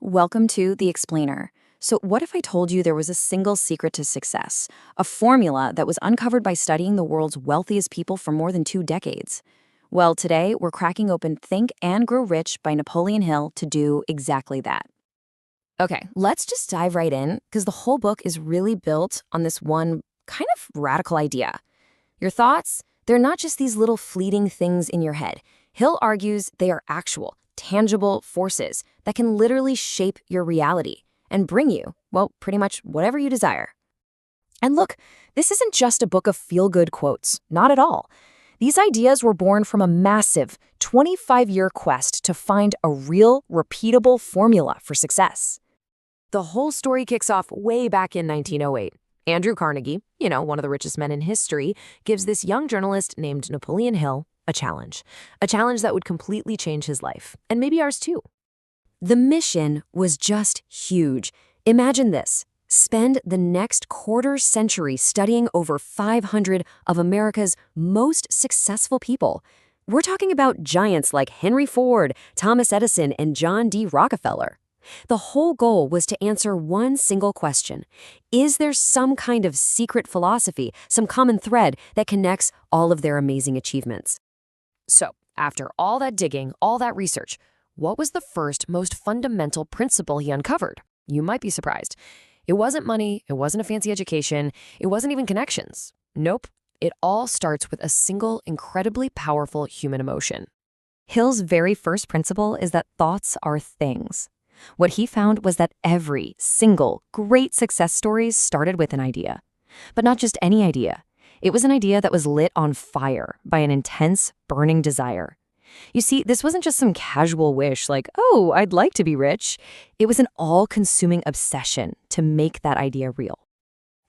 Welcome to The Explainer. So, what if I told you there was a single secret to success, a formula that was uncovered by studying the world's wealthiest people for more than 2 decades? Well, today we're cracking open Think and Grow Rich by Napoleon Hill to do exactly that. Okay, let's just dive right in because the whole book is really built on this one kind of radical idea. Your thoughts, they're not just these little fleeting things in your head. Hill argues they are actual, tangible forces that can literally shape your reality and bring you, well, pretty much whatever you desire. And look, this isn't just a book of feel-good quotes, not at all. These ideas were born from a massive 25-year quest to find a real, repeatable formula for success. The whole story kicks off way back in 1908. Andrew Carnegie, one of the richest men in history, gives this young journalist named Napoleon Hill a challenge that would completely change his life, and maybe ours too. The mission was just huge. Imagine this. Spend the next quarter century studying over 500 of America's most successful people. We're talking about giants like Henry Ford, Thomas Edison, and John D. Rockefeller. The whole goal was to answer one single question. Is there some kind of secret philosophy, some common thread that connects all of their amazing achievements? So, after all that digging, all that research, what was the first, most fundamental principle he uncovered? You might be surprised. It wasn't money, it wasn't a fancy education, it wasn't even connections. Nope, it all starts with a single, incredibly powerful human emotion. Hill's very first principle is that thoughts are things. What he found was that every single great success story started with an idea. But not just any idea. It was an idea that was lit on fire by an intense, burning desire. You see, this wasn't just some casual wish like, oh, I'd like to be rich. It was an all-consuming obsession to make that idea real.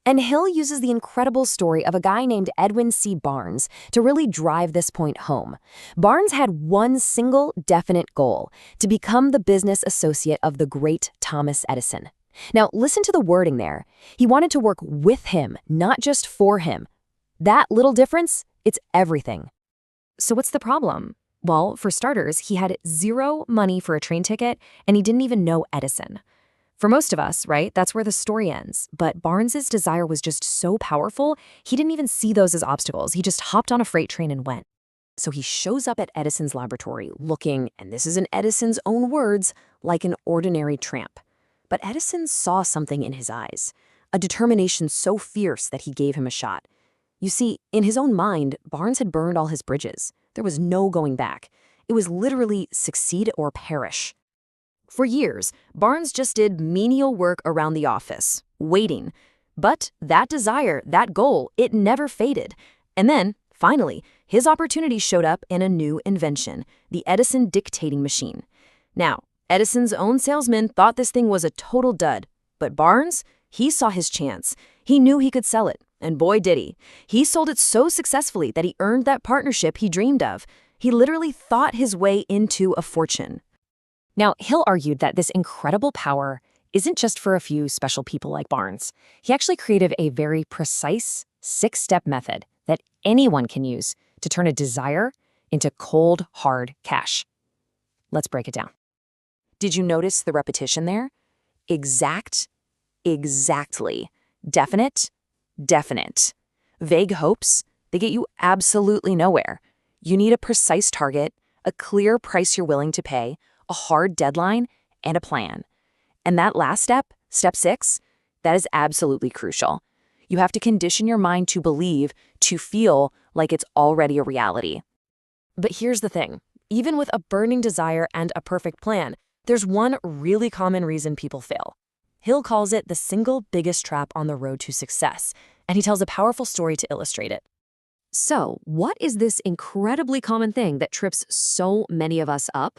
And Hill uses the incredible story of a guy named Edwin C. Barnes to really drive this point home. Barnes had one single definite goal: to become the business associate of the great Thomas Edison. Now, listen to the wording there. He wanted to work with him, not just for him. That little difference, it's everything. So what's the problem? Well, for starters, he had zero money for a train ticket, and he didn't even know Edison. For most of us, right, that's where the story ends. But Barnes's desire was just so powerful, he didn't even see those as obstacles. He just hopped on a freight train and went. So he shows up at Edison's laboratory looking, and this is in Edison's own words, like an ordinary tramp. But Edison saw something in his eyes, a determination so fierce that he gave him a shot. You see, in his own mind, Barnes had burned all his bridges. There was no going back. It was literally succeed or perish. For years, Barnes just did menial work around the office, waiting. But that desire, that goal, it never faded. And then, finally, his opportunity showed up in a new invention, the Edison dictating machine. Now, Edison's own salesman thought this thing was a total dud. But Barnes, he saw his chance. He knew he could sell it. And boy, did he. He sold it so successfully that he earned that partnership he dreamed of. He literally thought his way into a fortune. Now, Hill argued that this incredible power isn't just for a few special people like Barnes. He actually created a very precise 6-step method that anyone can use to turn a desire into cold, hard cash. Let's break it down. Did you notice the repetition there? Exact, exactly. Definite, definite. Vague hopes, they get you absolutely nowhere. You need a precise target, a clear price you're willing to pay, a hard deadline, and a plan. And that last step, step 6, that is absolutely crucial. You have to condition your mind to believe, to feel like it's already a reality. But here's the thing. Even with a burning desire and a perfect plan, there's one really common reason people fail. Hill calls it the single biggest trap on the road to success, and he tells a powerful story to illustrate it. So, what is this incredibly common thing that trips so many of us up?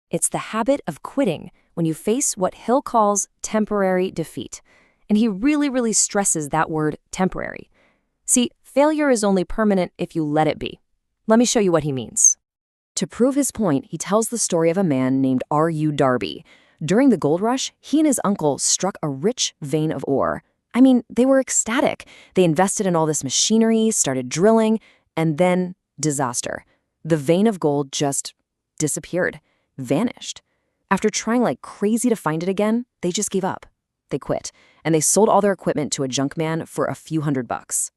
It's the habit of quitting when you face what Hill calls temporary defeat. And he really stresses that word temporary. See, failure is only permanent if you let it be. Let me show you what he means. To prove his point, he tells the story of a man named R.U. Darby. During the gold rush, he and his uncle struck a rich vein of ore. I mean, they were ecstatic. They invested in all this machinery, started drilling, and then disaster. The vein of gold just disappeared, vanished. After trying like crazy to find it again, they just gave up. They quit, and they sold all their equipment to a junk man for a few $100.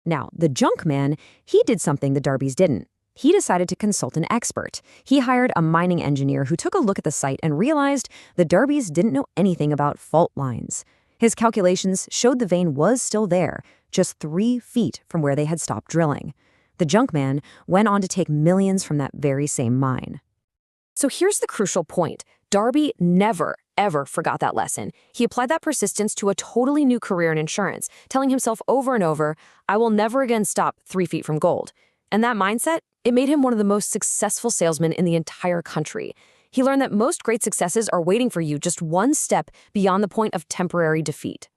Now, the junk man, he did something the Darbys didn't. He decided to consult an expert. He hired a mining engineer who took a look at the site and realized the Darbys didn't know anything about fault lines. His calculations showed the vein was still there, just 3 feet from where they had stopped drilling. The junk man went on to take millions from that very same mine. So here's the crucial point. Darby never, ever forgot that lesson. He applied that persistence to a totally new career in insurance, telling himself over and over, I will never again stop 3 feet from gold. And that mindset, it made him one of the most successful salesmen in the entire country. He learned that most great successes are waiting for you just one step beyond the point of temporary defeat.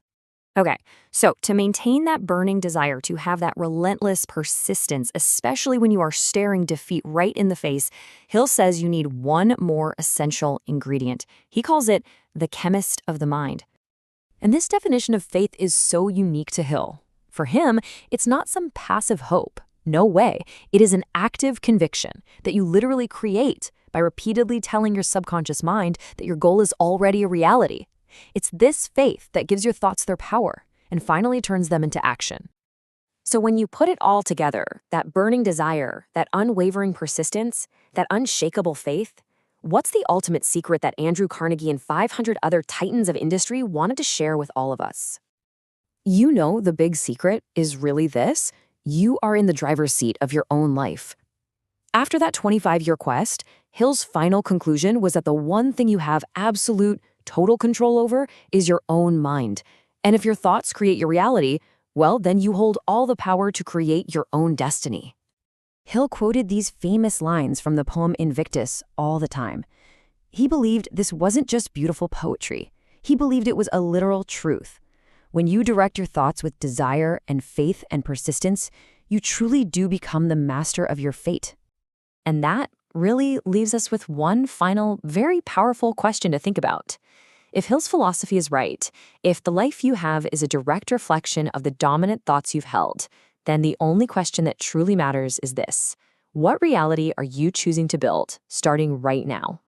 Okay, so to maintain that burning desire, to have that relentless persistence, especially when you are staring defeat right in the face, Hill says you need one more essential ingredient. He calls it the chemist of the mind. And this definition of faith is so unique to Hill. For him, it's not some passive hope. No way. It is an active conviction that you literally create by repeatedly telling your subconscious mind that your goal is already a reality. It's this faith that gives your thoughts their power and finally turns them into action. So when you put it all together, that burning desire, that unwavering persistence, that unshakable faith, what's the ultimate secret that Andrew Carnegie and 500 other titans of industry wanted to share with all of us? You know, the big secret is really this: you are in the driver's seat of your own life. After that 25-year quest, Hill's final conclusion was that the one thing you have absolute, total control over is your own mind. And if your thoughts create your reality, well, then you hold all the power to create your own destiny. Hill quoted these famous lines from the poem Invictus all the time. He believed this wasn't just beautiful poetry. He believed it was a literal truth. When you direct your thoughts with desire and faith and persistence, you truly do become the master of your fate. And that really leaves us with one final, very powerful question to think about. If Hill's philosophy is right, if the life you have is a direct reflection of the dominant thoughts you've held, then the only question that truly matters is this: what reality are you choosing to build, starting right now?